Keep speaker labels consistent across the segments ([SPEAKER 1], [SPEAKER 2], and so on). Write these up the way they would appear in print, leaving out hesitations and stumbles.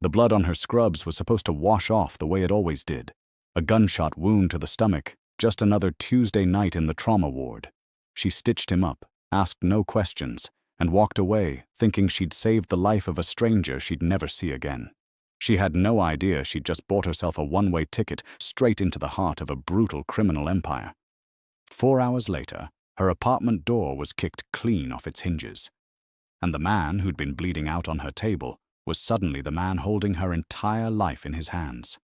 [SPEAKER 1] The blood on her scrubs was supposed to wash off the way it always did. A gunshot wound to the stomach, just another Tuesday night in the trauma ward. She stitched him up, asked no questions, and walked away, thinking she'd saved the life of a stranger she'd never see again. She had no idea she'd just bought herself a one-way ticket straight into the heart of a brutal criminal empire. 4 hours later, her apartment door was kicked clean off its hinges. And the man who'd been bleeding out on her table was suddenly the man holding her entire life in his hands.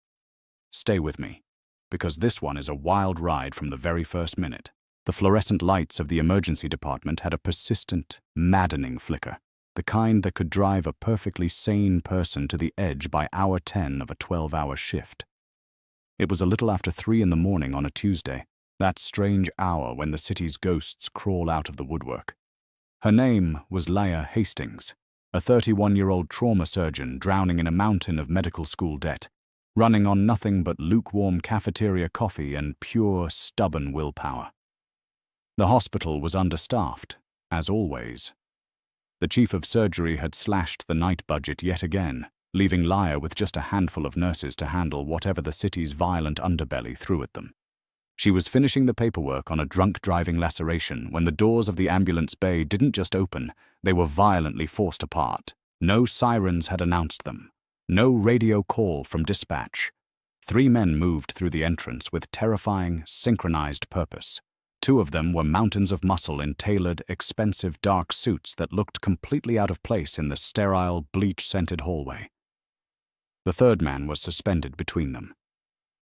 [SPEAKER 1] Stay with me, because this one is a wild ride from the very first minute. The fluorescent lights of the emergency department had a persistent, maddening flicker, the kind that could drive a perfectly sane person to the edge by hour 10 of a 12-hour shift. It was a little after 3 in the morning on a Tuesday, that strange hour when the city's ghosts crawl out of the woodwork. Her name was Laia Hastings, a 31-year-old trauma surgeon drowning in a mountain of medical school debt, running on nothing but lukewarm cafeteria coffee and pure, stubborn willpower. The hospital was understaffed, as always. The chief of surgery had slashed the night budget yet again, leaving Laia with just a handful of nurses to handle whatever the city's violent underbelly threw at them. She was finishing the paperwork on a drunk driving laceration when the doors of the ambulance bay didn't just open, they were violently forced apart. No sirens had announced them. No radio call from dispatch. 3 men moved through the entrance with terrifying, synchronized purpose. 2 of them were mountains of muscle in tailored, expensive dark suits that looked completely out of place in the sterile, bleach-scented hallway. The 3rd man was suspended between them.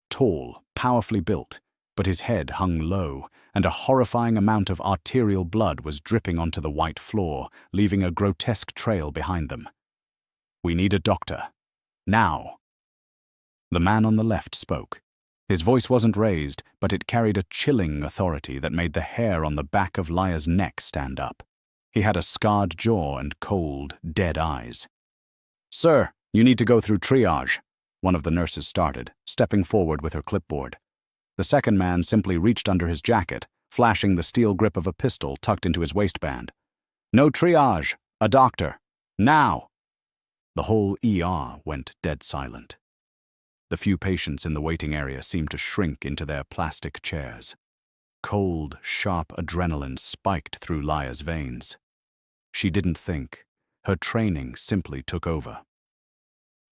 [SPEAKER 1] Tall, powerfully built, but his head hung low, and a horrifying amount of arterial blood was dripping onto the white floor, leaving a grotesque trail behind them. "We need a doctor. Now." The man on the left spoke. His voice wasn't raised, but it carried a chilling authority that made the hair on the back of Laia's neck stand up. He had a scarred jaw and cold, dead eyes. "Sir, you need to go through triage," one of the nurses started, stepping forward with her clipboard. The 2nd man simply reached under his jacket, flashing the steel grip of a pistol tucked into his waistband. "No triage, a doctor. Now!" The whole ER went dead silent. The few patients in the waiting area seemed to shrink into their plastic chairs. Cold, sharp adrenaline spiked through Laia's veins. She didn't think. Her training simply took over.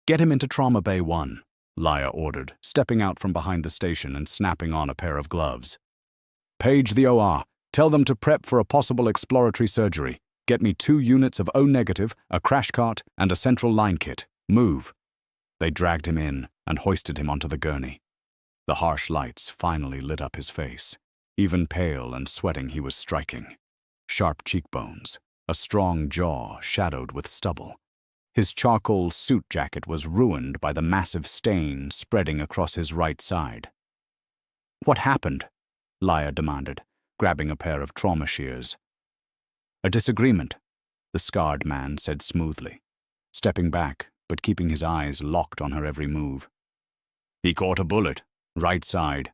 [SPEAKER 1] "Get him into Trauma Bay 1. Laia ordered, stepping out from behind the station and snapping on a pair of gloves. "Page the OR. Tell them to prep for a possible exploratory surgery. Get me 2 units of O-negative, a crash cart, and a central line kit. Move." They dragged him in and hoisted him onto the gurney. The harsh lights finally lit up his face. Even pale and sweating, he was striking. Sharp cheekbones, a strong jaw shadowed with stubble. His charcoal suit jacket was ruined by the massive stain spreading across his right side. "What happened?" Laia demanded, grabbing a pair of trauma shears. "A disagreement," the scarred man said smoothly, stepping back but keeping his eyes locked on her every move. "He caught a bullet, right side."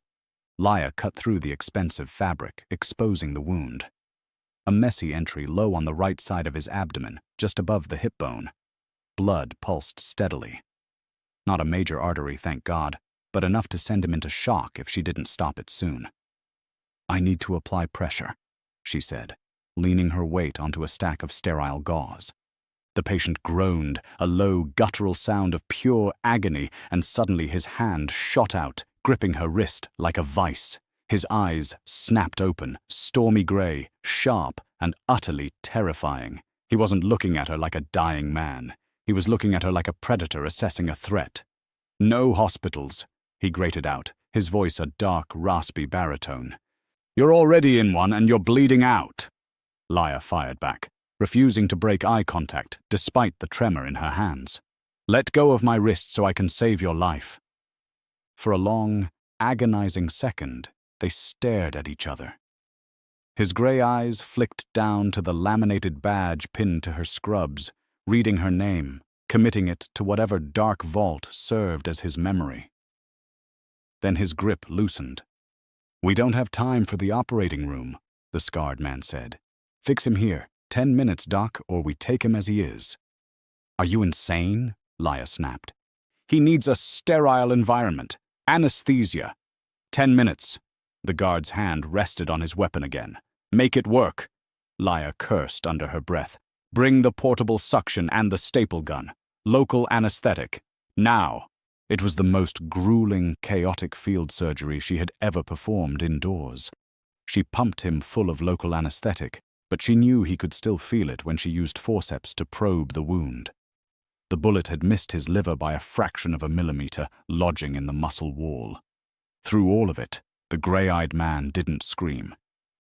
[SPEAKER 1] Laia cut through the expensive fabric, exposing the wound. A messy entry low on the right side of his abdomen, just above the hip bone. Blood pulsed steadily. Not a major artery, thank God, but enough to send him into shock if she didn't stop it soon. "I need to apply pressure," she said, leaning her weight onto a stack of sterile gauze. The patient groaned, a low, guttural sound of pure agony, and suddenly his hand shot out, gripping her wrist like a vice. His eyes snapped open, stormy gray, sharp, and utterly terrifying. He wasn't looking at her like a dying man. He was looking at her like a predator assessing a threat. "No hospitals," he grated out, his voice a dark, raspy baritone. "You're already in one and you're bleeding out." Laia fired back, refusing to break eye contact despite the tremor in her hands. "Let go of my wrist so I can save your life." For a long, agonizing second, they stared at each other. His gray eyes flicked down to the laminated badge pinned to her scrubs, reading her name, committing it to whatever dark vault served as his memory. Then his grip loosened. "We don't have time for the operating room," the scarred man said. "Fix him here. 10 minutes, Doc, or we take him as he is." "Are you insane?" Laia snapped. He needs a sterile environment. Anesthesia. 10 minutes. The guard's hand rested on his weapon again. Make it work. Laya cursed under her breath. Bring the portable suction and the staple gun. Local anesthetic. Now. It was the most grueling, chaotic field surgery she had ever performed indoors. She pumped him full of local anesthetic, but she knew he could still feel it when she used forceps to probe the wound. The bullet had missed his liver by a fraction of a millimeter, lodging in the muscle wall. Through all of it, the gray-eyed man didn't scream.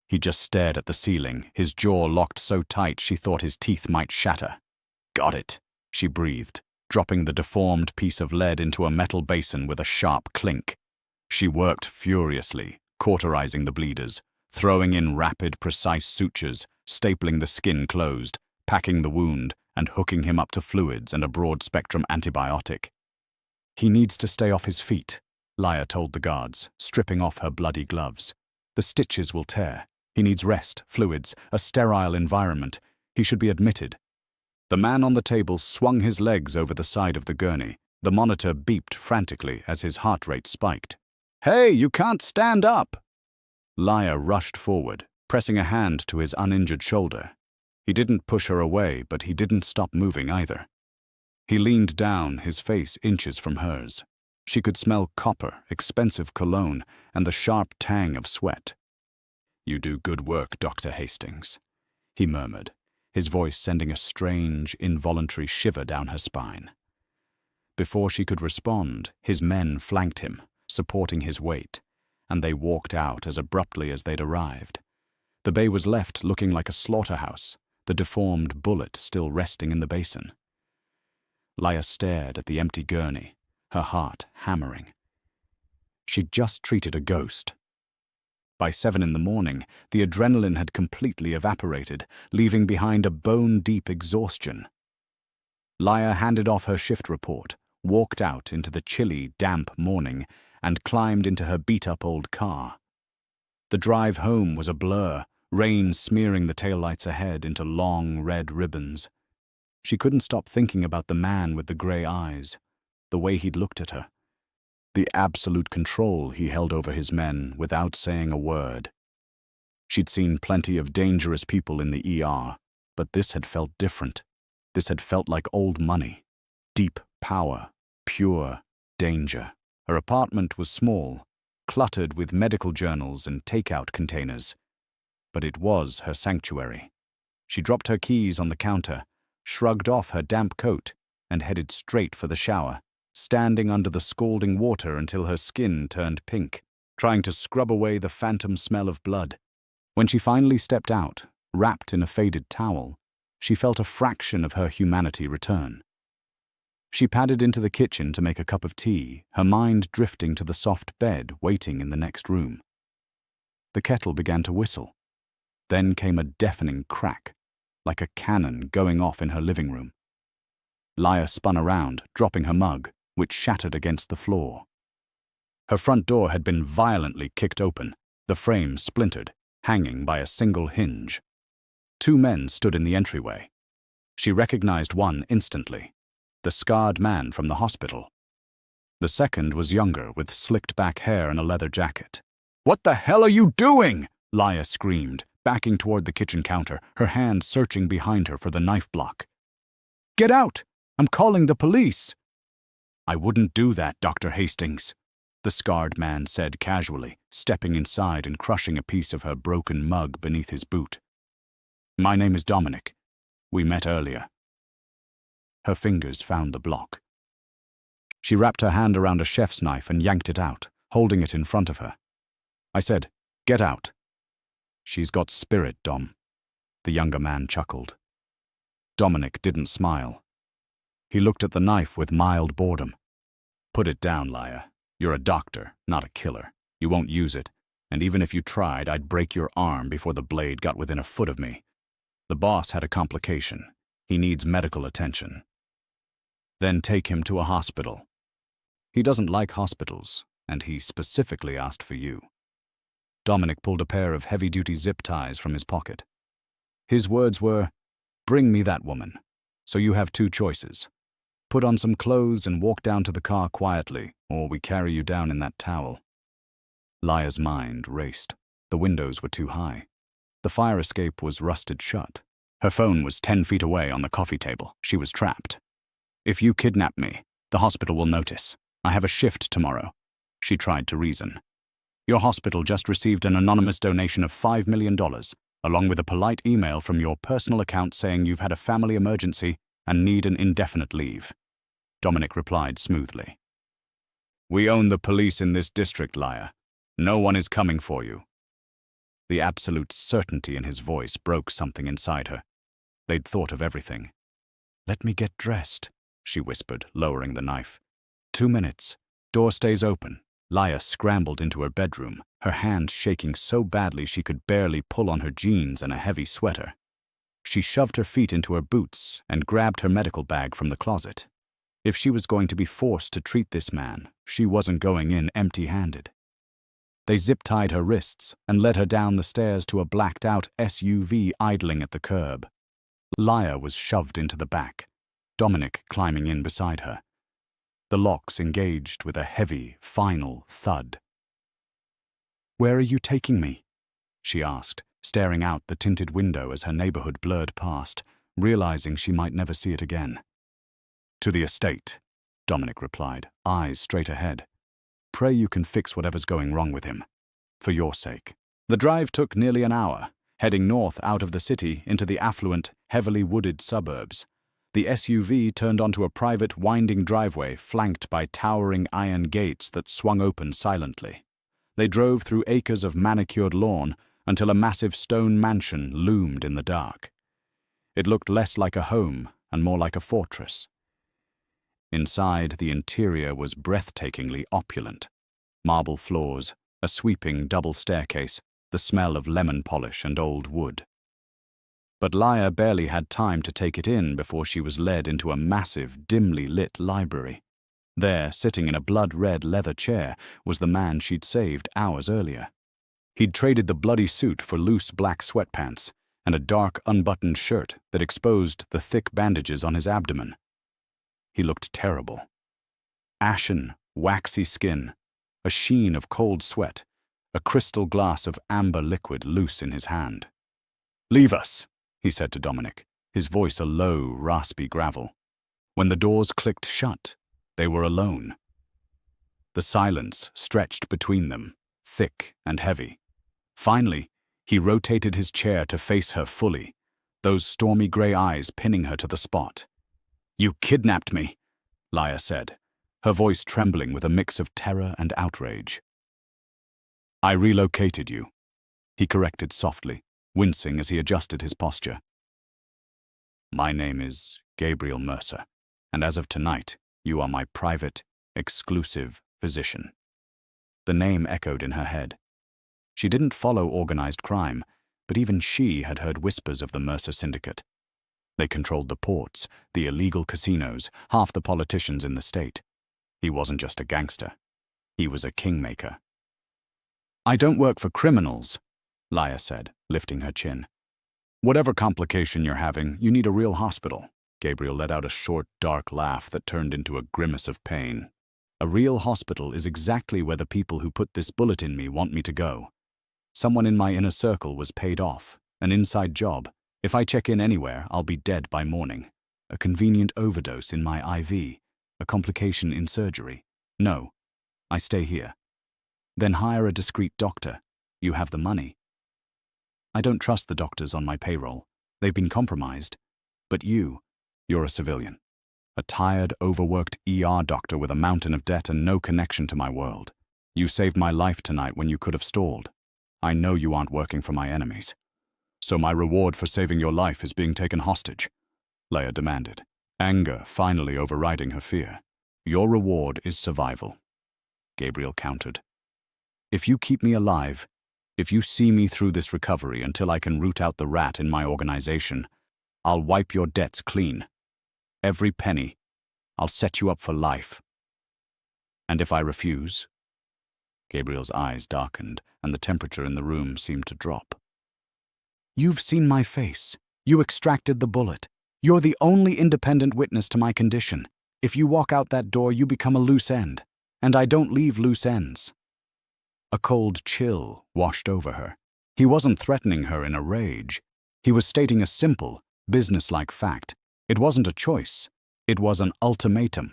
[SPEAKER 1] He just stared at the ceiling, his jaw locked so tight she thought his teeth might shatter. Got it, she breathed, dropping the deformed piece of lead into a metal basin with a sharp clink. She worked furiously, cauterizing the bleeders, throwing in rapid, precise sutures, stapling the skin closed, packing the wound, and hooking him up to fluids and a broad-spectrum antibiotic. He needs to stay off his feet, Laya told the guards, stripping off her bloody gloves. The stitches will tear. He needs rest, fluids, a sterile environment. He should be admitted. The man on the table swung his legs over the side of the gurney. The monitor beeped frantically as his heart rate spiked. "Hey, you can't stand up!" Laya rushed forward, pressing a hand to his uninjured shoulder. He didn't push her away, but he didn't stop moving either. He leaned down, his face inches from hers. She could smell copper, expensive cologne, and the sharp tang of sweat. "You do good work, Dr. Hastings," he murmured, his voice sending a strange, involuntary shiver down her spine. Before she could respond, his men flanked him, supporting his weight, and they walked out as abruptly as they'd arrived. The bay was left looking like a slaughterhouse, the deformed bullet still resting in the basin. Laya stared at the empty gurney, her heart hammering. She'd just treated a ghost. By 7 in the morning, the adrenaline had completely evaporated, leaving behind a bone-deep exhaustion. Laya handed off her shift report, walked out into the chilly, damp morning, and climbed into her beat-up old car. The drive home was a blur, rain smearing the taillights ahead into long, red ribbons. She couldn't stop thinking about the man with the gray eyes, the way he'd looked at her, the absolute control he held over his men without saying a word. She'd seen plenty of dangerous people in the ER, but this had felt different. This had felt like old money, deep power, pure danger. Her apartment was small, cluttered with medical journals and takeout containers, but it was her sanctuary. She dropped her keys on the counter, shrugged off her damp coat, and headed straight for the shower, standing under the scalding water until her skin turned pink, trying to scrub away the phantom smell of blood. When she finally stepped out, wrapped in a faded towel, she felt a fraction of her humanity return. She padded into the kitchen to make a cup of tea, her mind drifting to the soft bed waiting in the next room. The kettle began to whistle. Then came a deafening crack, like a cannon going off in her living room. Laya spun around, dropping her mug, which shattered against the floor. Her front door had been violently kicked open, the frame splintered, hanging by a single hinge. 2 men stood in the entryway. She recognized one instantly, the scarred man from the hospital. The second was younger, with slicked back hair and a leather jacket. "What the hell are you doing?" Laya screamed, backing toward the kitchen counter, her hand searching behind her for the knife block. "Get out! I'm calling the police!" "I wouldn't do that, Dr. Hastings," the scarred man said casually, stepping inside and crushing a piece of her broken mug beneath his boot. "My name is Dominic. We met earlier." Her fingers found the block. She wrapped her hand around a chef's knife and yanked it out, holding it in front of her. I said, "Get out." "She's got spirit, Dom," the younger man chuckled. Dominic didn't smile. He looked at the knife with mild boredom. "Put it down, Laya. You're a doctor, not a killer. You won't use it, and even if you tried, I'd break your arm before the blade got within a foot of me. The boss had a complication. He needs medical attention. Then take him to a hospital. He doesn't like hospitals, and he specifically asked for you." Dominic pulled a pair of heavy-duty zip ties from his pocket. His words were, "Bring me that woman. So you have 2 choices. Put on some clothes and walk down to the car quietly, or we carry you down in that towel." Lia's mind raced. The windows were too high. The fire escape was rusted shut. Her phone was 10 feet away on the coffee table. She was trapped. "If you kidnap me, the hospital will notice. I have a shift tomorrow." She tried to reason. "Your hospital just received an anonymous donation of $5 million, along with a polite email from your personal account saying you've had a family emergency and need an indefinite leave." Dominic replied smoothly. "We own the police in this district, Lia. No one is coming for you." The absolute certainty in his voice broke something inside her. They'd thought of everything. "Let me get dressed," she whispered, lowering the knife. 2 minutes. Door stays open." Lia scrambled into her bedroom, her hands shaking so badly she could barely pull on her jeans and a heavy sweater. She shoved her feet into her boots and grabbed her medical bag from the closet. If she was going to be forced to treat this man, she wasn't going in empty-handed. They zip-tied her wrists and led her down the stairs to a blacked-out SUV idling at the curb. Lia was shoved into the back, Dominic climbing in beside her. The locks engaged with a heavy, final thud. "Where are you taking me?" she asked, staring out the tinted window as her neighborhood blurred past, realizing she might never see it again. "To the estate," Dominic replied, eyes straight ahead. "Pray you can fix whatever's going wrong with him. For your sake." The drive took nearly an hour, heading north out of the city into the affluent, heavily wooded suburbs. The SUV turned onto a private, winding driveway flanked by towering iron gates that swung open silently. They drove through acres of manicured lawn until a massive stone mansion loomed in the dark. It looked less like a home and more like a fortress. Inside, the interior was breathtakingly opulent. Marble floors, a sweeping double staircase, the smell of lemon polish and old wood. But Lia barely had time to take it in before she was led into a massive, dimly lit library. There, sitting in a blood-red leather chair, was the man she'd saved hours earlier. He'd traded the bloody suit for loose black sweatpants and a dark, unbuttoned shirt that exposed the thick bandages on his abdomen. He looked terrible. Ashen, waxy skin, a sheen of cold sweat, a crystal glass of amber liquid loose in his hand. "Leave us," he said to Dominic, his voice a low, raspy gravel. When the doors clicked shut, they were alone. The silence stretched between them, thick and heavy. Finally, he rotated his chair to face her fully, those stormy gray eyes pinning her to the spot. "You kidnapped me," Lia said, her voice trembling with a mix of terror and outrage. "I relocated you," he corrected softly, wincing as he adjusted his posture. "My name is Gabriel Mercer, and as of tonight, you are my private, exclusive physician." The name echoed in her head. She didn't follow organized crime, but even she had heard whispers of the Mercer Syndicate. They controlled the ports, the illegal casinos, half the politicians in the state. He wasn't just a gangster. He was a kingmaker. "I don't work for criminals," Lia said, lifting her chin. "Whatever complication you're having, you need a real hospital." Gabriel let out a short, dark laugh that turned into a grimace of pain. "A real hospital is exactly where the people who put this bullet in me want me to go. Someone in my inner circle was paid off, an inside job. If I check in anywhere, I'll be dead by morning. A convenient overdose in my IV, a complication in surgery. No, I stay here. Then hire a discreet doctor. You have the money." "I don't trust the doctors on my payroll. They've been compromised. But you're a civilian. A tired, overworked ER doctor with a mountain of debt and no connection to my world. You saved my life tonight when you could have stalled. I know you aren't working for my enemies. So my reward for saving your life is being taken hostage," Lia demanded, anger finally overriding her fear. "Your reward is survival," Gabriel countered. "If you keep me alive, if you see me through this recovery until I can root out the rat in my organization, I'll wipe your debts clean. Every penny. I'll set you up for life. And if I refuse?" Gabriel's eyes darkened, and the temperature in the room seemed to drop. "You've seen my face. You extracted the bullet. You're the only independent witness to my condition. If you walk out that door, you become a loose end. And I don't leave loose ends." A cold chill washed over her. He wasn't threatening her in a rage. He was stating a simple, businesslike fact. It wasn't a choice. It was an ultimatum.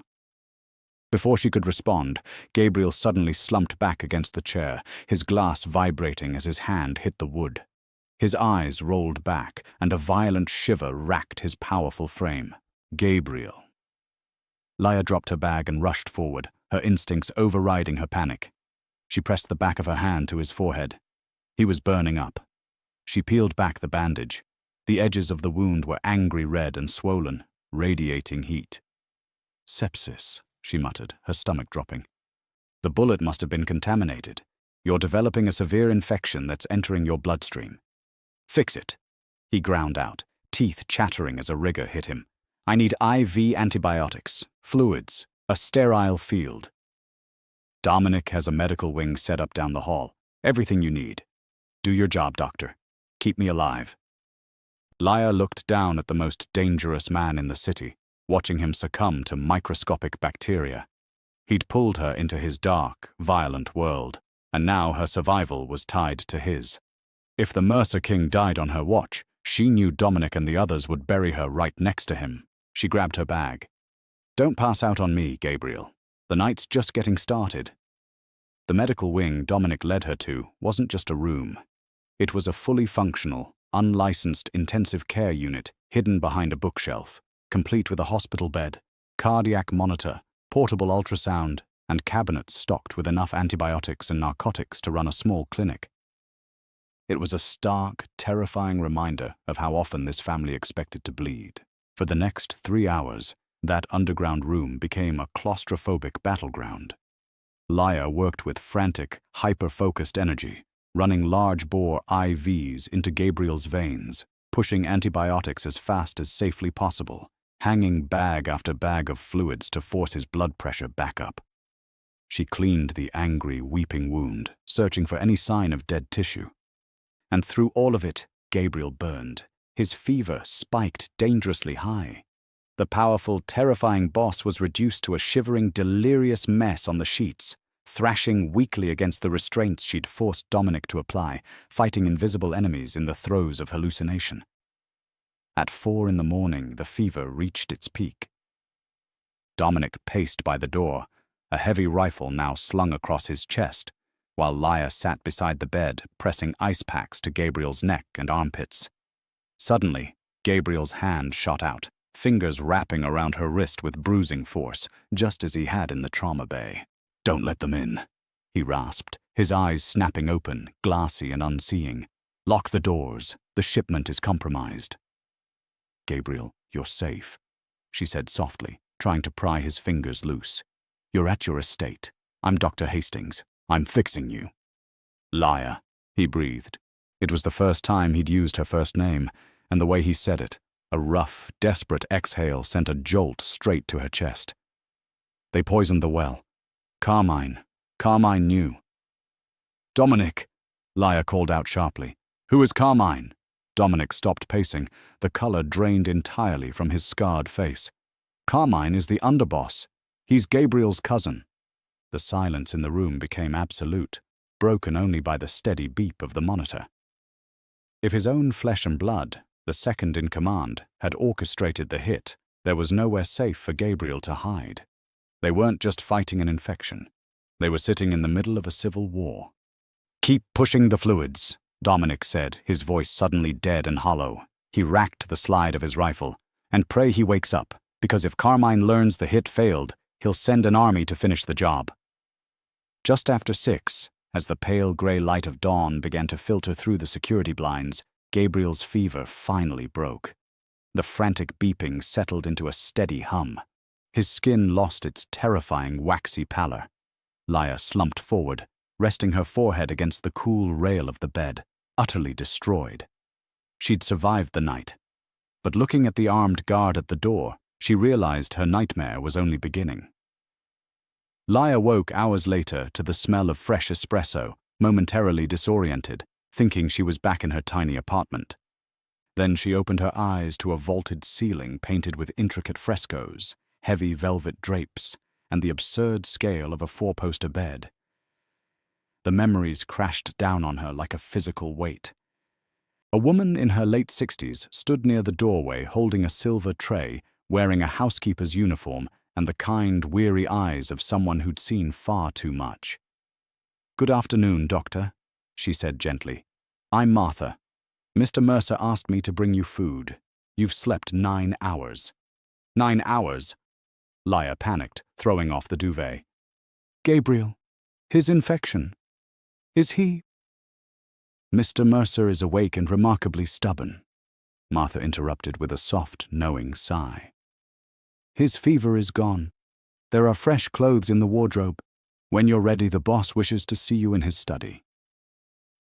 [SPEAKER 1] Before she could respond, Gabriel suddenly slumped back against the chair, his glass vibrating as his hand hit the wood. His eyes rolled back, and a violent shiver racked his powerful frame. Gabriel. Laya dropped her bag and rushed forward, her instincts overriding her panic. She pressed the back of her hand to his forehead. He was burning up. She peeled back the bandage. The edges of the wound were angry red and swollen, radiating heat. "Sepsis," she muttered, her stomach dropping. "The bullet must have been contaminated. You're developing a severe infection that's entering your bloodstream. Fix it," he ground out, teeth chattering as a rigor hit him. "I need IV antibiotics, fluids, a sterile field. Dominic has a medical wing set up down the hall. Everything you need. Do your job, doctor. Keep me alive." Laya looked down at the most dangerous man in the city, watching him succumb to microscopic bacteria. He'd pulled her into his dark, violent world, and now her survival was tied to his. If the Mercer King died on her watch, she knew Dominic and the others would bury her right next to him. She grabbed her bag. "Don't pass out on me, Gabriel. The night's just getting started." The medical wing Dominic led her to wasn't just a room. It was a fully functional, unlicensed intensive care unit hidden behind a bookshelf, complete with a hospital bed, cardiac monitor, portable ultrasound, and cabinets stocked with enough antibiotics and narcotics to run a small clinic. It was a stark, terrifying reminder of how often this family expected to bleed. For the next 3 hours, that underground room became a claustrophobic battleground. Laya worked with frantic, hyper-focused energy, running large-bore IVs into Gabriel's veins, pushing antibiotics as fast as safely possible, hanging bag after bag of fluids to force his blood pressure back up. She cleaned the angry, weeping wound, searching for any sign of dead tissue. And through all of it, Gabriel burned. His fever spiked dangerously high. The powerful, terrifying boss was reduced to a shivering, delirious mess on the sheets, thrashing weakly against the restraints she'd forced Dominic to apply, fighting invisible enemies in the throes of hallucination. At 4 in the morning, the fever reached its peak. Dominic paced by the door, a heavy rifle now slung across his chest, while Laya sat beside the bed, pressing ice packs to Gabriel's neck and armpits. Suddenly, Gabriel's hand shot out, fingers wrapping around her wrist with bruising force, just as he had in the trauma bay. "Don't let them in," he rasped, his eyes snapping open, glassy and unseeing. "Lock the doors. The shipment is compromised." "Gabriel, you're safe," she said softly, trying to pry his fingers loose. "You're at your estate. I'm Dr. Hastings. I'm fixing you." "Laya," he breathed. It was the first time he'd used her first name, and the way he said it, a rough, desperate exhale, sent a jolt straight to her chest. "They poisoned the well. Carmine knew." "Dominic," Laya called out sharply. "Who is Carmine?" Dominic stopped pacing, the color drained entirely from his scarred face. "Carmine is the underboss. He's Gabriel's cousin." The silence in the room became absolute, broken only by the steady beep of the monitor. If his own flesh and blood, the second in command, had orchestrated the hit, there was nowhere safe for Gabriel to hide. They weren't just fighting an infection. They were sitting in the middle of a civil war. "Keep pushing the fluids," Dominic said, his voice suddenly dead and hollow. He racked the slide of his rifle. "And pray he wakes up, because if Carmine learns the hit failed, he'll send an army to finish the job." Just after 6, as the pale gray light of dawn began to filter through the security blinds, Gabriel's fever finally broke. The frantic beeping settled into a steady hum. His skin lost its terrifying waxy pallor. Laya slumped forward, resting her forehead against the cool rail of the bed, utterly destroyed. She'd survived the night. But looking at the armed guard at the door, she realized her nightmare was only beginning. Laya woke hours later to the smell of fresh espresso, momentarily disoriented, thinking she was back in her tiny apartment. Then she opened her eyes to a vaulted ceiling painted with intricate frescoes, heavy velvet drapes, and the absurd scale of a four-poster bed. The memories crashed down on her like a physical weight. A woman in her late 60s stood near the doorway holding a silver tray, wearing a housekeeper's uniform and the kind, weary eyes of someone who'd seen far too much. "Good afternoon, Doctor," she said gently. "I'm Martha. Mr. Mercer asked me to bring you food. You've slept 9 hours." 9 hours? Laya panicked, throwing off the duvet. "Gabriel, his infection. Is he—" "Mr. Mercer is awake and remarkably stubborn," Martha interrupted with a soft, knowing sigh. "His fever is gone. There are fresh clothes in the wardrobe. When you're ready, the boss wishes to see you in his study."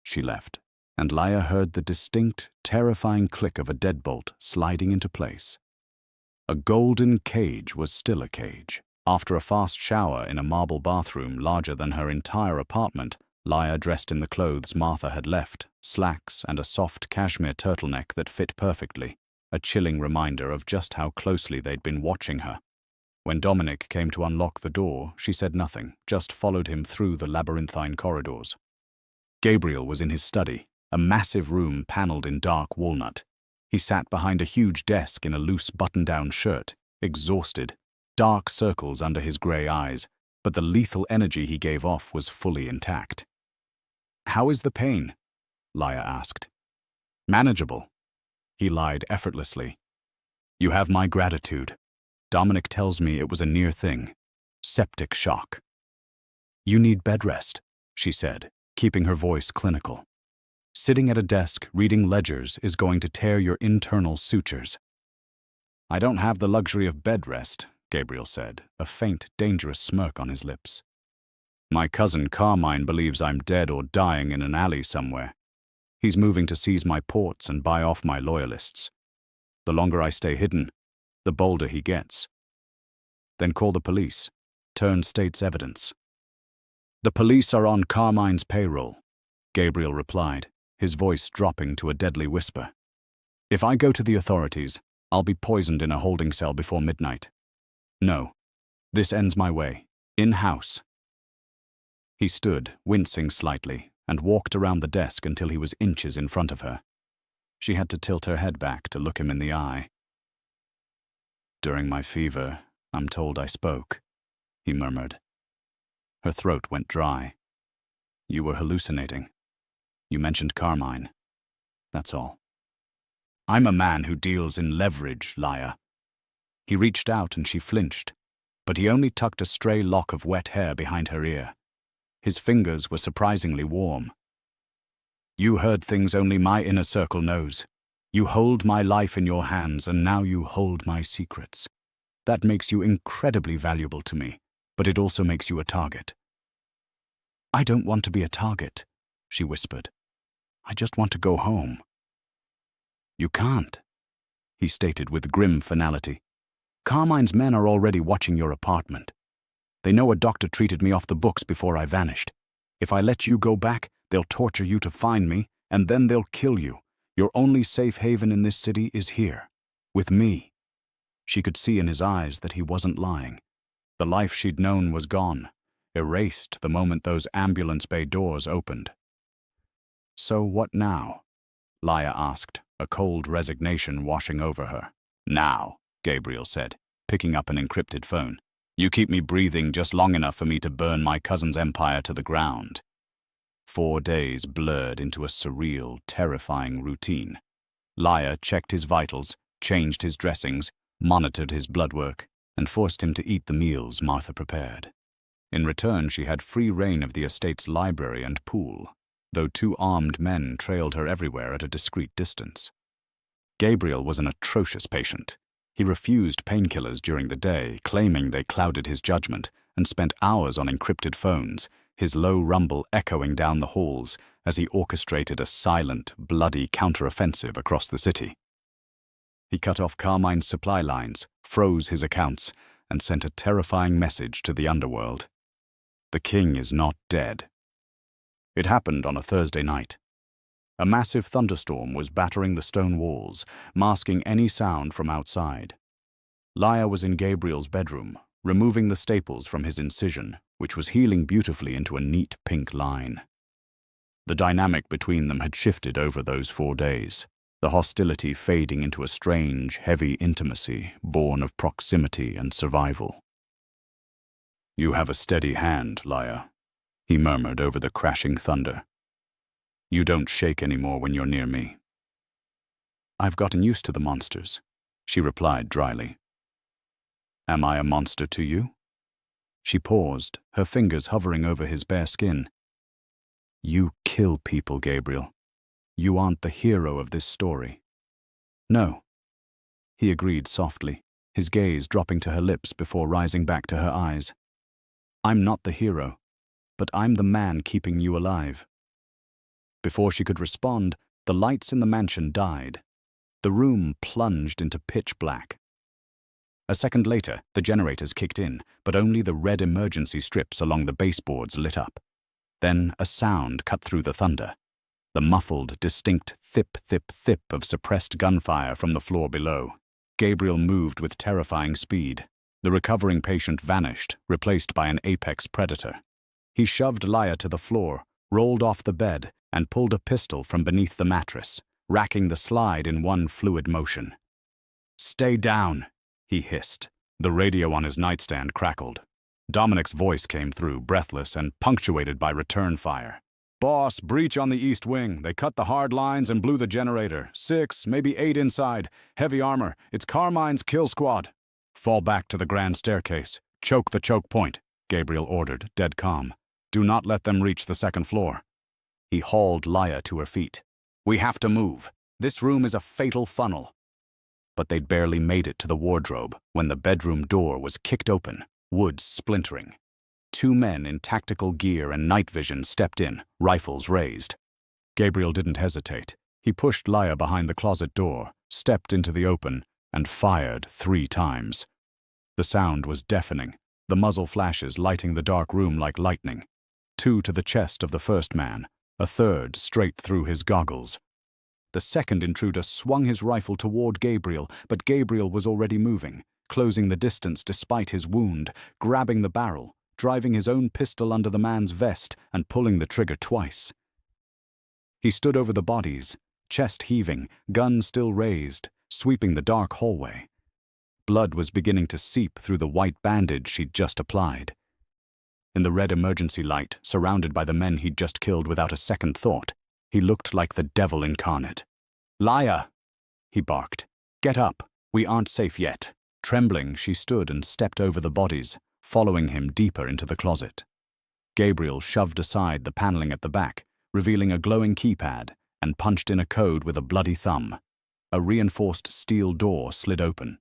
[SPEAKER 1] She left, and Laya heard the distinct, terrifying click of a deadbolt sliding into place. A golden cage was still a cage. After a fast shower in a marble bathroom larger than her entire apartment, Laya dressed in the clothes Martha had left, slacks and a soft cashmere turtleneck that fit perfectly, a chilling reminder of just how closely they'd been watching her. When Dominic came to unlock the door, she said nothing, just followed him through the labyrinthine corridors. Gabriel was in his study, a massive room paneled in dark walnut. He sat behind a huge desk in a loose button-down shirt, exhausted, dark circles under his grey eyes, but the lethal energy he gave off was fully intact. "How is the pain?" Laya asked. "Manageable," he lied effortlessly. "You have my gratitude. Dominic tells me it was a near thing. Septic shock." "You need bed rest," she said, keeping her voice clinical. "Sitting at a desk reading ledgers is going to tear your internal sutures." "I don't have the luxury of bed rest," Gabriel said, a faint, dangerous smirk on his lips. "My cousin Carmine believes I'm dead or dying in an alley somewhere. He's moving to seize my ports and buy off my loyalists. The longer I stay hidden, the bolder he gets. Then call the police. Turn state's evidence." "The police are on Carmine's payroll," Gabriel replied, his voice dropping to a deadly whisper. "If I go to the authorities, I'll be poisoned in a holding cell before midnight. No, this ends my way. In-house." He stood, wincing slightly, and walked around the desk until he was inches in front of her. She had to tilt her head back to look him in the eye. "During my fever, I'm told I spoke," he murmured. Her throat went dry. "You were hallucinating. You mentioned Carmine. That's all." "I'm a man who deals in leverage, Laya." He reached out and she flinched, but he only tucked a stray lock of wet hair behind her ear. His fingers were surprisingly warm. "You heard things only my inner circle knows. You hold my life in your hands, and now you hold my secrets. That makes you incredibly valuable to me, but it also makes you a target." "I don't want to be a target," she whispered. "I just want to go home." "You can't," he stated with grim finality. "Carmine's men are already watching your apartment. They know a doctor treated me off the books before I vanished. If I let you go back, they'll torture you to find me, and then they'll kill you. Your only safe haven in this city is here, with me." She could see in his eyes that he wasn't lying. The life she'd known was gone, erased the moment those ambulance bay doors opened. "So what now?" Laya asked, a cold resignation washing over her. "Now," Gabriel said, picking up an encrypted phone. "You keep me breathing just long enough for me to burn my cousin's empire to the ground." 4 days blurred into a surreal, terrifying routine. Laya checked his vitals, changed his dressings, monitored his blood work, and forced him to eat the meals Martha prepared. In return, she had free reign of the estate's library and pool, though 2 armed men trailed her everywhere at a discreet distance. Gabriel was an atrocious patient. He refused painkillers during the day, claiming they clouded his judgment, and spent hours on encrypted phones, his low rumble echoing down the halls as he orchestrated a silent, bloody counteroffensive across the city. He cut off Carmine's supply lines, froze his accounts, and sent a terrifying message to the underworld. The king is not dead. It happened on a Thursday night. A massive thunderstorm was battering the stone walls, masking any sound from outside. Laya was in Gabriel's bedroom, removing the staples from his incision, which was healing beautifully into a neat pink line. The dynamic between them had shifted over those 4 days, the hostility fading into a strange, heavy intimacy born of proximity and survival. "You have a steady hand, Laya," he murmured over the crashing thunder. "You don't shake anymore when you're near me." "I've gotten used to the monsters," she replied dryly. "Am I a monster to you?" She paused, her fingers hovering over his bare skin. "You kill people, Gabriel. You aren't the hero of this story." "No," he agreed softly, his gaze dropping to her lips before rising back to her eyes. "I'm not the hero, but I'm the man keeping you alive." Before she could respond, the lights in the mansion died. The room plunged into pitch black. A second later, the generators kicked in, but only the red emergency strips along the baseboards lit up. Then a sound cut through the thunder. The muffled, distinct thip, thip, thip of suppressed gunfire from the floor below. Gabriel moved with terrifying speed. The recovering patient vanished, replaced by an apex predator. He shoved Laya to the floor, rolled off the bed, and pulled a pistol from beneath the mattress, racking the slide in one fluid motion. "Stay down," he hissed. The radio on his nightstand crackled. Dominic's voice came through, breathless and punctuated by return fire. "Boss, breach on the east wing. They cut the hard lines and blew the generator. 6, maybe 8 inside. Heavy armor. It's Carmine's kill squad." "Fall back to the grand staircase. Choke the choke point," Gabriel ordered, dead calm. "Do not let them reach the second floor." He hauled Laya to her feet. "We have to move. This room is a fatal funnel." But they'd barely made it to the wardrobe when the bedroom door was kicked open, wood splintering. 2 men in tactical gear and night vision stepped in, rifles raised. Gabriel didn't hesitate. He pushed Laya behind the closet door, stepped into the open, and fired 3 times. The sound was deafening, the muzzle flashes lighting the dark room like lightning. 2 to the chest of the first man, a third straight through his goggles. The second intruder swung his rifle toward Gabriel, but Gabriel was already moving, closing the distance despite his wound, grabbing the barrel, driving his own pistol under the man's vest, and pulling the trigger twice. He stood over the bodies, chest heaving, gun still raised, sweeping the dark hallway. Blood was beginning to seep through the white bandage she'd just applied. In the red emergency light, surrounded by the men he'd just killed without a second thought, he looked like the devil incarnate. "Laya!" he barked. "Get up. We aren't safe yet." Trembling, she stood and stepped over the bodies, following him deeper into the closet. Gabriel shoved aside the paneling at the back, revealing a glowing keypad, and punched in a code with a bloody thumb. A reinforced steel door slid open.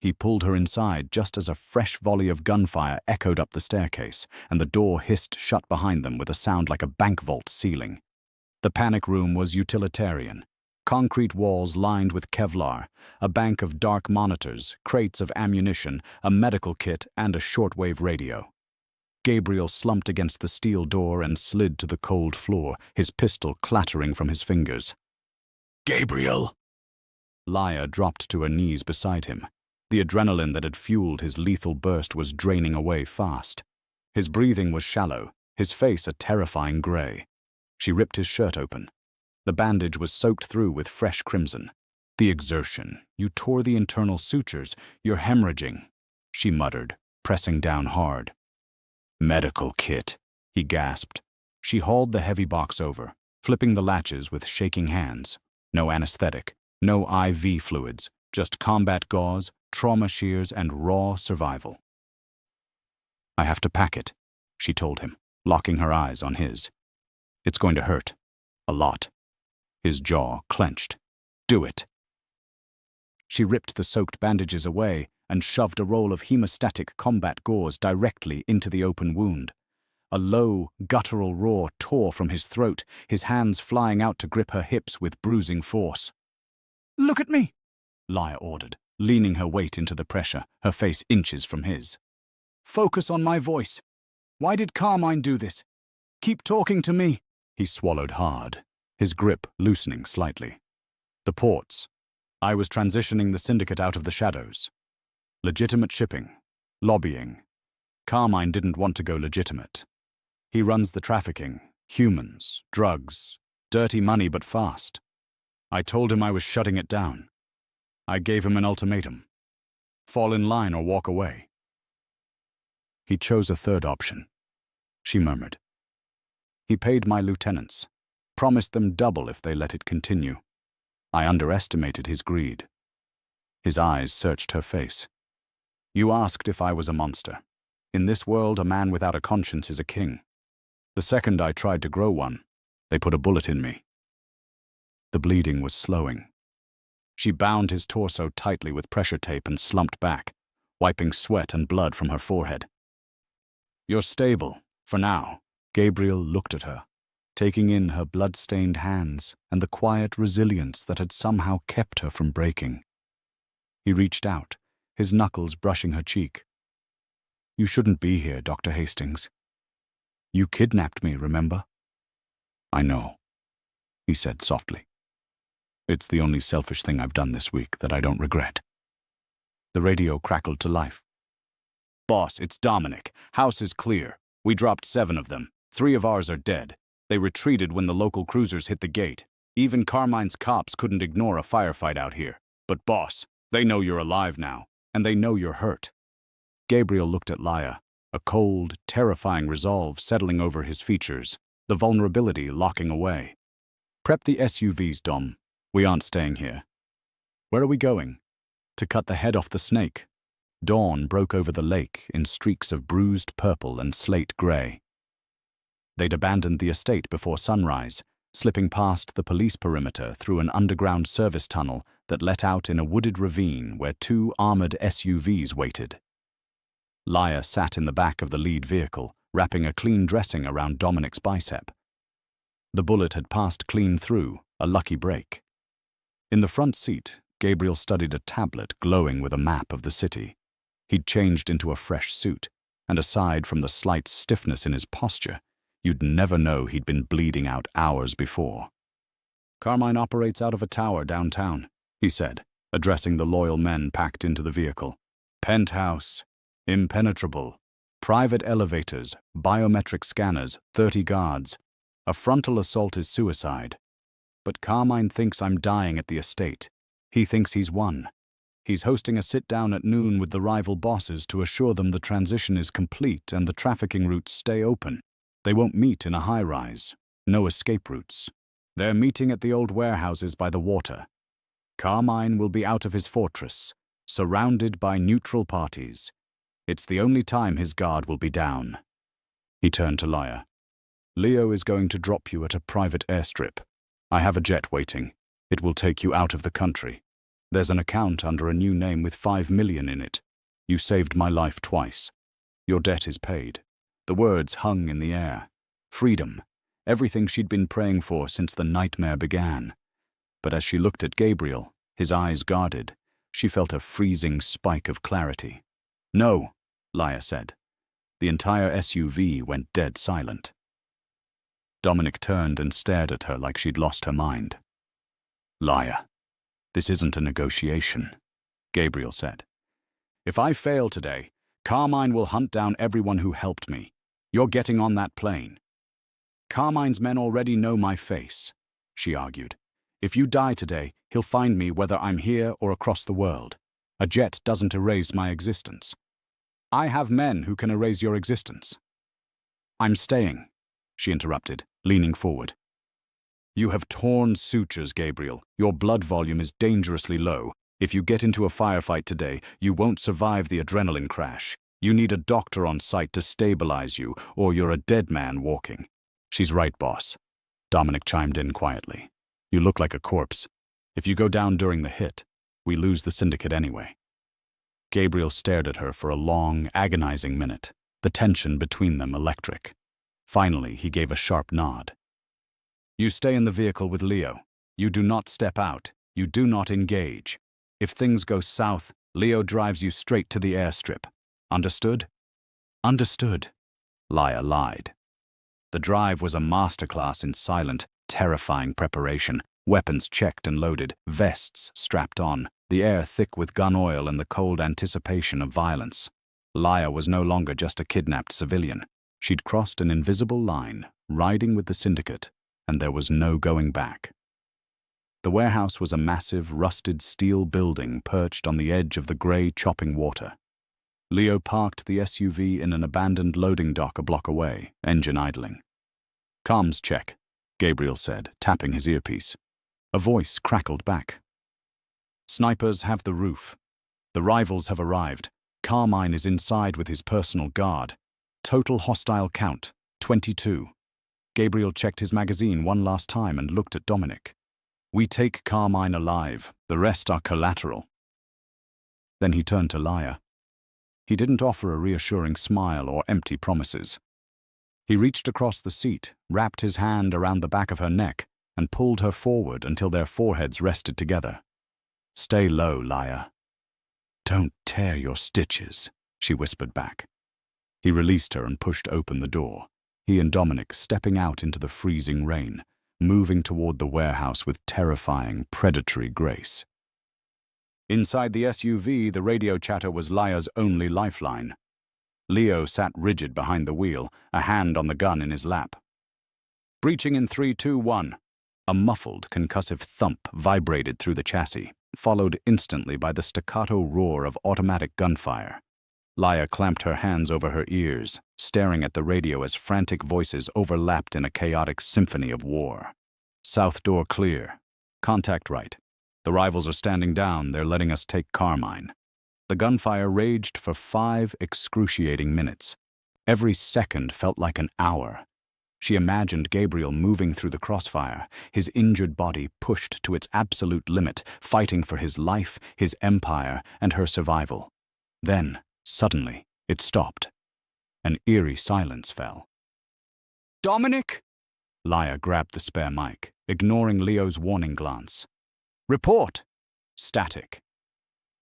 [SPEAKER 1] He pulled her inside just as a fresh volley of gunfire echoed up the staircase, and the door hissed shut behind them with a sound like a bank vault ceiling. The panic room was utilitarian. Concrete walls lined with Kevlar, a bank of dark monitors, crates of ammunition, a medical kit, and a shortwave radio. Gabriel slumped against the steel door and slid to the cold floor, his pistol clattering from his fingers. "Gabriel!" Laya dropped to her knees beside him. The adrenaline that had fueled his lethal burst was draining away fast. His breathing was shallow, his face a terrifying gray. She ripped his shirt open. The bandage was soaked through with fresh crimson. "The exertion. You tore the internal sutures. You're hemorrhaging," she muttered, pressing down hard. "Medical kit," he gasped. She hauled the heavy box over, flipping the latches with shaking hands. No anesthetic, no IV fluids, just combat gauze, trauma shears, and raw survival. "I have to pack it," she told him, locking her eyes on his. "It's going to hurt. A lot." His jaw clenched. "Do it." She ripped the soaked bandages away and shoved a roll of hemostatic combat gauze directly into the open wound. A low, guttural roar tore from his throat, his hands flying out to grip her hips with bruising force. "Look at me," Laya ordered, leaning her weight into the pressure, her face inches from his. "Focus on my voice. Why did Carmine do this? Keep talking to me." He swallowed hard, his grip loosening slightly. "The ports. I was transitioning the syndicate out of the shadows." Legitimate shipping. Lobbying. Carmine didn't want to go legitimate. He runs the trafficking. Humans. Drugs. Dirty money but fast. I told him I was shutting it down. I gave him an ultimatum. Fall in line or walk away. He chose a third option, she murmured. He paid my lieutenants, promised them double if they let it continue. I underestimated his greed. His eyes searched her face. You asked if I was a monster. In this world, a man without a conscience is a king. The second I tried to grow one, they put a bullet in me. The bleeding was slowing. She bound his torso tightly with pressure tape and slumped back, wiping sweat and blood from her forehead. You're stable, for now. Gabriel looked at her, taking in her blood-stained hands and the quiet resilience that had somehow kept her from breaking. He reached out, his knuckles brushing her cheek. You shouldn't be here, Dr. Hastings. You kidnapped me, remember? I know, he said softly. It's the only selfish thing I've done this week that I don't regret. The radio crackled to life. Boss, it's Dominic. House is clear. We dropped 7 of them. 3 of ours are dead. They retreated when the local cruisers hit the gate. Even Carmine's cops couldn't ignore a firefight out here. But boss, they know you're alive now, and they know you're hurt. Gabriel looked at Laya, a cold, terrifying resolve settling over his features, the vulnerability locking away. Prep the SUVs, Dom. We aren't staying here. Where are we going? To cut the head off the snake. Dawn broke over the lake in streaks of bruised purple and slate gray. They'd abandoned the estate before sunrise, slipping past the police perimeter through an underground service tunnel that let out in a wooded ravine where 2 armored SUVs waited. Laya sat in the back of the lead vehicle, wrapping a clean dressing around Dominic's bicep. The bullet had passed clean through, a lucky break. In the front seat, Gabriel studied a tablet glowing with a map of the city. He'd changed into a fresh suit, and aside from the slight stiffness in his posture, you'd never know he'd been bleeding out hours before. Carmine operates out of a tower downtown, he said, addressing the loyal men packed into the vehicle. Penthouse. Impenetrable. Private elevators, biometric scanners, 30 guards. A frontal assault is suicide. But Carmine thinks I'm dying at the estate. He thinks he's won. He's hosting a sit-down at noon with the rival bosses to assure them the transition is complete and the trafficking routes stay open. They won't meet in a high-rise. No escape routes. They're meeting at the old warehouses by the water. Carmine will be out of his fortress, surrounded by neutral parties. It's the only time his guard will be down. He turned to Laya. Leo is going to drop you at a private airstrip. I have a jet waiting. It will take you out of the country. There's an account under a new name with 5 million in it. You saved my life twice. Your debt is paid. The words hung in the air. Freedom. Everything she'd been praying for since the nightmare began. But as she looked at Gabriel, his eyes guarded, she felt a freezing spike of clarity. No, Laya said. The entire SUV went dead silent. Dominic turned and stared at her like she'd lost her mind. Laya, this isn't a negotiation, Gabriel said. If I fail today, Carmine will hunt down everyone who helped me. You're getting on that plane. Carmine's men already know my face, she argued. If you die today, he'll find me whether I'm here or across the world. A jet doesn't erase my existence. I have men who can erase your existence. I'm staying, she interrupted, leaning forward. You have torn sutures, Gabriel. Your blood volume is dangerously low. If you get into a firefight today, you won't survive the adrenaline crash. You need a doctor on site to stabilize you, or you're a dead man walking. She's right, boss. Dominic chimed in quietly. You look like a corpse. If you go down during the hit, we lose the syndicate anyway. Gabriel stared at her for a long, agonizing minute, the tension between them electric. Finally, he gave a sharp nod. You stay in the vehicle with Leo. You do not step out. You do not engage. If things go south, Leo drives you straight to the airstrip. Understood? Understood, Laya lied. The drive was a masterclass in silent, terrifying preparation, weapons checked and loaded, vests strapped on, the air thick with gun oil and the cold anticipation of violence. Laya was no longer just a kidnapped civilian. She'd crossed an invisible line, riding with the syndicate, and there was no going back. The warehouse was a massive, rusted steel building perched on the edge of the grey, chopping water. Leo parked the SUV in an abandoned loading dock a block away, engine idling. "Comms check," Gabriel said, tapping his earpiece. A voice crackled back. "Snipers have the roof. The rivals have arrived. Carmine is inside with his personal guard. Total hostile count, 22. Gabriel checked his magazine one last time and looked at Dominic. "We take Carmine alive. The rest are collateral." Then he turned to Laya. He didn't offer a reassuring smile or empty promises. He reached across the seat, wrapped his hand around the back of her neck, and pulled her forward until their foreheads rested together. "Stay low, Laya." "Don't tear your stitches," she whispered back. He released her and pushed open the door, he and Dominic stepping out into the freezing rain, moving toward the warehouse with terrifying, predatory grace. Inside the SUV, the radio chatter was Laya's only lifeline. Leo sat rigid behind the wheel, a hand on the gun in his lap. "Breaching in 3, 2, 1. A muffled, concussive thump vibrated through the chassis, followed instantly by the staccato roar of automatic gunfire. Laya clamped her hands over her ears, staring at the radio as frantic voices overlapped in a chaotic symphony of war. "South door clear. Contact right. The rivals are standing down, they're letting us take Carmine." The gunfire raged for 5 excruciating minutes. Every second felt like an hour. She imagined Gabriel moving through the crossfire, his injured body pushed to its absolute limit, fighting for his life, his empire, and her survival. Then, suddenly, it stopped. An eerie silence fell. "Dominic!" Laya grabbed the spare mic, ignoring Leo's warning glance. "Report!" Static.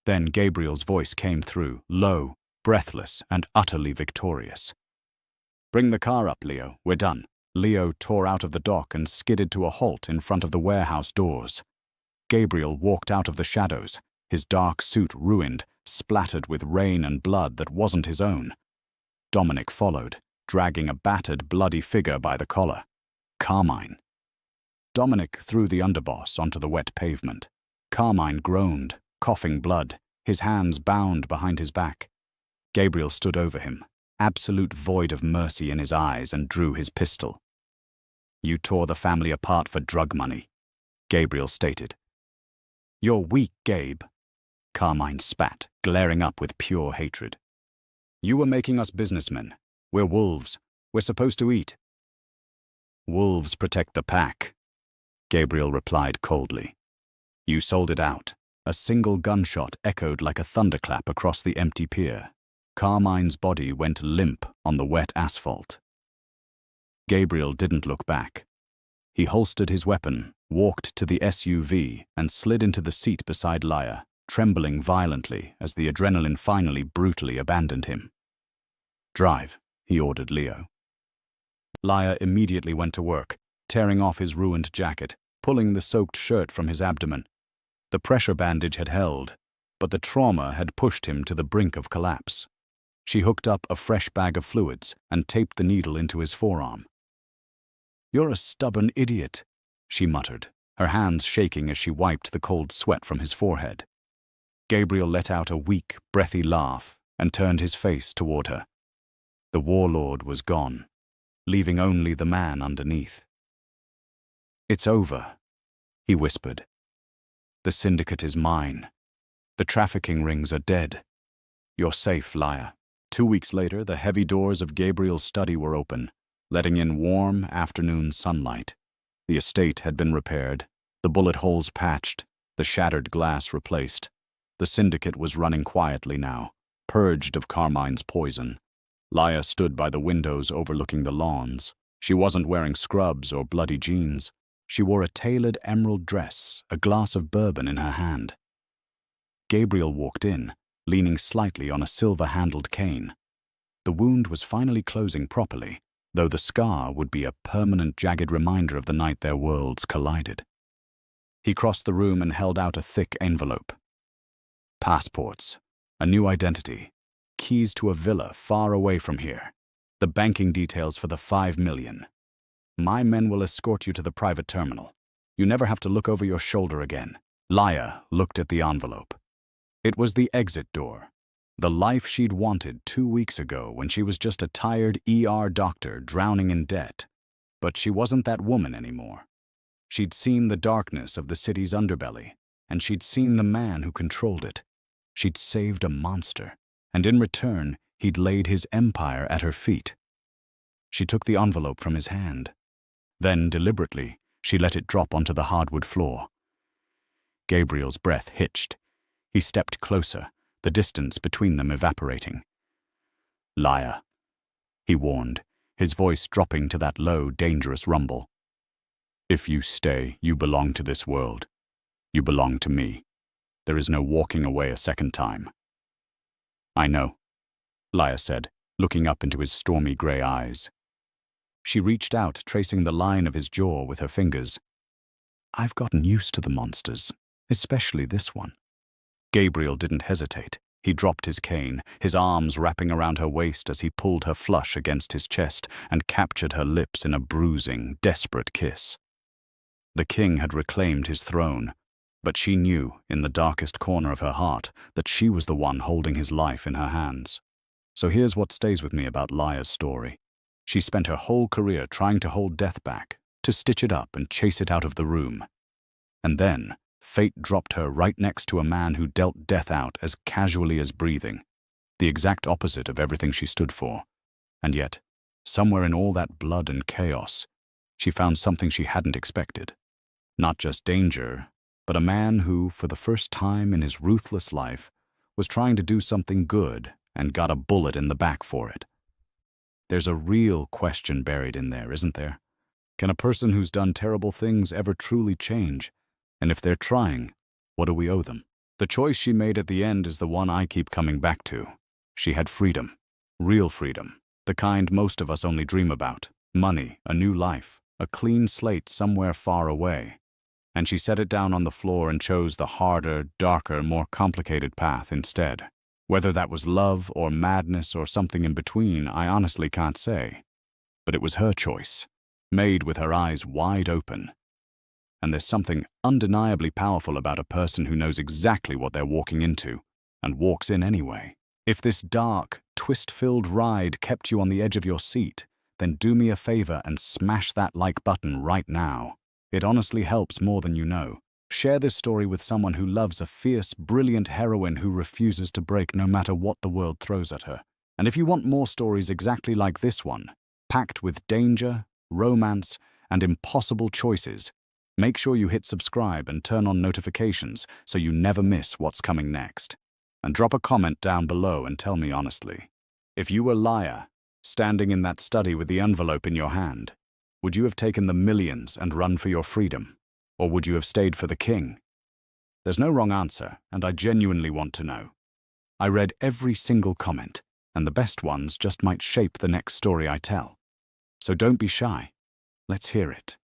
[SPEAKER 1] Then Gabriel's voice came through, low, breathless, and utterly victorious. "Bring the car up, Leo. We're done." Leo tore out of the dock and skidded to a halt in front of the warehouse doors. Gabriel walked out of the shadows, his dark suit ruined, splattered with rain and blood that wasn't his own. Dominic followed, dragging a battered, bloody figure by the collar. Carmine. Dominic threw the underboss onto the wet pavement. Carmine groaned, coughing blood, his hands bound behind his back. Gabriel stood over him, absolute void of mercy in his eyes, and drew his pistol. "You tore the family apart for drug money," Gabriel stated. "You're weak, Gabe," Carmine spat, glaring up with pure hatred. "You were making us businessmen. We're wolves. We're supposed to eat." "Wolves protect the pack," Gabriel replied coldly. "You sold it out." A single gunshot echoed like a thunderclap across the empty pier. Carmine's body went limp on the wet asphalt. Gabriel didn't look back. He holstered his weapon, walked to the SUV, and slid into the seat beside Laya, trembling violently as the adrenaline finally brutally abandoned him. "Drive," he ordered Leo. Laya immediately went to work, tearing off his ruined jacket, pulling the soaked shirt from his abdomen. The pressure bandage had held, but the trauma had pushed him to the brink of collapse. She hooked up a fresh bag of fluids and taped the needle into his forearm. "You're a stubborn idiot," she muttered, her hands shaking as she wiped the cold sweat from his forehead. Gabriel let out a weak, breathy laugh and turned his face toward her. The warlord was gone, leaving only the man underneath. "It's over," he whispered. "The syndicate is mine. The trafficking rings are dead. You're safe, Laya." 2 weeks later, the heavy doors of Gabriel's study were open, letting in warm afternoon sunlight. The estate had been repaired, the bullet holes patched, the shattered glass replaced. The syndicate was running quietly now, purged of Carmine's poison. Laya stood by the windows overlooking the lawns. She wasn't wearing scrubs or bloody jeans. She wore a tailored emerald dress, a glass of bourbon in her hand. Gabriel walked in, leaning slightly on a silver-handled cane. The wound was finally closing properly, though the scar would be a permanent jagged reminder of the night their worlds collided. He crossed the room and held out a thick envelope. Passports, a new identity, keys to a villa far away from here, the banking details for the 5 million. My men will escort you to the private terminal. You never have to look over your shoulder again. Laya looked at the envelope. It was the exit door. The life she'd wanted 2 weeks ago when she was just a tired ER doctor drowning in debt. But she wasn't that woman anymore. She'd seen the darkness of the city's underbelly, and she'd seen the man who controlled it. She'd saved a monster, and in return, he'd laid his empire at her feet. She took the envelope from his hand. Then, deliberately, she let it drop onto the hardwood floor. Gabriel's breath hitched. He stepped closer, the distance between them evaporating. "Liar," he warned, his voice dropping to that low, dangerous rumble. "If you stay, you belong to this world. You belong to me. There is no walking away a second time." "I know," Laya said, looking up into his stormy grey eyes. She reached out, tracing the line of his jaw with her fingers. "I've gotten used to the monsters, especially this one." Gabriel didn't hesitate. He dropped his cane, his arms wrapping around her waist as he pulled her flush against his chest and captured her lips in a bruising, desperate kiss. The king had reclaimed his throne, but she knew, in the darkest corner of her heart, that she was the one holding his life in her hands. So here's what stays with me about Laya's story. She spent her whole career trying to hold death back, to stitch it up and chase it out of the room. And then, fate dropped her right next to a man who dealt death out as casually as breathing, the exact opposite of everything she stood for. And yet, somewhere in all that blood and chaos, she found something she hadn't expected. Not just danger, but a man who, for the first time in his ruthless life, was trying to do something good and got a bullet in the back for it. There's a real question buried in there, isn't there? Can a person who's done terrible things ever truly change? And if they're trying, what do we owe them? The choice she made at the end is the one I keep coming back to. She had freedom. Real freedom. The kind most of us only dream about. Money, a new life, a clean slate somewhere far away. And she set it down on the floor and chose the harder, darker, more complicated path instead. Whether that was love or madness or something in between, I honestly can't say. But it was her choice, made with her eyes wide open. And there's something undeniably powerful about a person who knows exactly what they're walking into, and walks in anyway. If this dark, twist-filled ride kept you on the edge of your seat, then do me a favor and smash that like button right now. It honestly helps more than you know. Share this story with someone who loves a fierce, brilliant heroine who refuses to break no matter what the world throws at her. And if you want more stories exactly like this one, packed with danger, romance, and impossible choices, make sure you hit subscribe and turn on notifications so you never miss what's coming next. And drop a comment down below and tell me honestly, if you were Laya, standing in that study with the envelope in your hand, would you have taken the millions and run for your freedom? Or would you have stayed for the king? There's no wrong answer, and I genuinely want to know. I read every single comment, and the best ones just might shape the next story I tell. So don't be shy. Let's hear it.